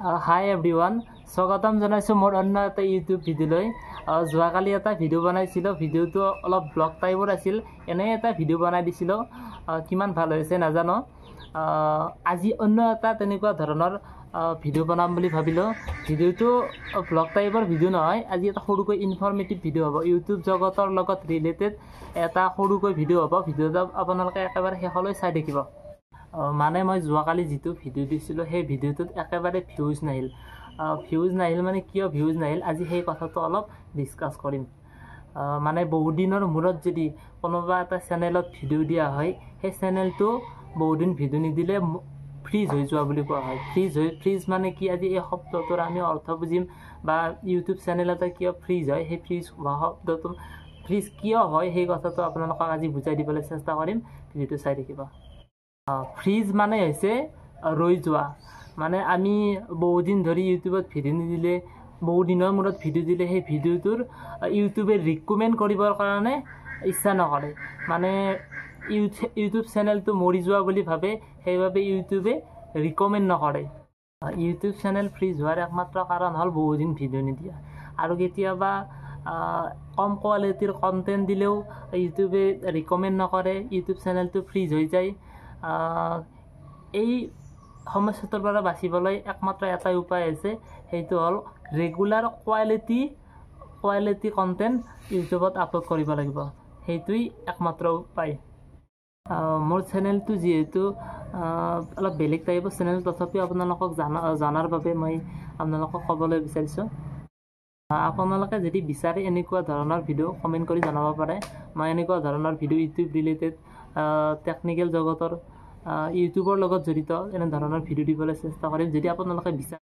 Hi everyone, স্বাগতম জনাইছো মোৰ অন্য এটা ইউটিউব ভিডিঅ'লৈ। যোৱাকালি এটা ভিডিঅ' বনাইছিলোঁ, ভিডিঅ'টো অলপ ব্লগ টাইপৰ আছিল। এনে এটা ভিডিঅ' বনাই দিছিলোঁ, কিমান ভাল হৈছে নাজানো। আজি অন্য এটা তেনেকুৱা ধৰণৰ ভিডিঅ' বনাম বুলি ভাবিলোঁ। ভিডিঅ'টো ব্লগ টাইপৰ ভিডিঅ' নহয়, আজি এটা সৰুকৈ ইনফৰ্মেটিভ ভিডিঅ' হ'ব। ইউটিউব জগতৰ লগত ৰিলেটেড এটা সৰুকৈ ভিডিঅ' হ'ব। ভিডিঅ'টো আপোনালোকে একেবাৰে শেষলৈ চাই থাকিব। মানে মই যোৱাকালি যিটো ভিডিঅ' দিছিলোঁ সেই ভিডিঅ'টোত একেবাৰে ভিউজ নাহিল মানে কিয় ভিউজ নাহিল আজি সেই কথাটো অলপ ডিছকাছ কৰিম। মানে বহুদিনৰ মূৰত যদি কোনোবা এটা চেনেলত ভিডিঅ' দিয়া হয়, সেই চেনেলটো বহুদিন ভিডিঅ' নিদিলে ফ্ৰিজ হৈ যোৱা বুলি কোৱা হয়। ফ্ৰিজ মানে কি, আজি এই শব্দটোৰ আমি অৰ্থ বুজিম বা ইউটিউব চেনেল এটা কিয় ফ্ৰিজ হয়, সেই ফ্ৰিজ হোৱা শব্দটো ফ্ৰিজ কিয় হয় সেই কথাটো আপোনালোকক আজি বুজাই দিবলৈ চেষ্টা কৰিম। ভিডিঅ'টো চাই থাকিব। ফ্ৰিজ মানে হৈছে ৰৈ যোৱা। মানে আমি বহুদিন ধৰি ইউটিউবত ভিডিঅ' নিদিলে, বহুদিনৰ মূৰত ভিডিঅ' দিলে সেই ভিডিঅ'টোৰ ইউটিউবে ৰিকমেণ্ড কৰিবৰ কাৰণে ইচ্ছা নকৰে। মানে ইউটিউব চেনেলটো মৰি যোৱা বুলি ভাবে, সেইবাবে ইউটিউবে ৰিকমেণ্ড নকৰে। ইউটিউব চেনেল ফ্ৰিজ হোৱাৰ একমাত্ৰ কাৰণ হ'ল বহুদিন ভিডিঅ' নিদিয়া। আৰু কেতিয়াবা কম কোৱালিটিৰ কণ্টেণ্ট দিলেও ইউটিউবে ৰিকমেণ্ড নকৰে, ইউটিউব চেনেলটো ফ্ৰিজ হৈ যায়। এই সমস্যাটোৰ পৰা বাচিবলৈ একমাত্ৰ এটাই উপায় আছে, সেইটো হ'ল ৰেগুলাৰ কোৱালিটি কণ্টেণ্ট ইউটিউবত আপলোড কৰিব লাগিব। সেইটোৱেই একমাত্ৰ উপায়। মোৰ চেনেলটো যিহেতু অলপ বেলেগ টাইপৰ চেনেল, তথাপিও আপোনালোকক জনাৰ বাবে মই আপোনালোকক ক'বলৈ বিচাৰিছোঁ। আপোনালোকে যদি বিচাৰে এনেকুৱা ধৰণৰ ভিডিঅ' কমেণ্ট কৰি জনাব পাৰে। মই এনেকুৱা ধৰণৰ ভিডিঅ' ইউটিউব ৰিলেটেড টেকনিকেল জগতৰ ইউটিউবৰ লগত জড়িত এনেধৰণৰ ভিডিঅ' দিবলৈ চেষ্টা কৰিম। যদি আপোনালোকে বিচাৰে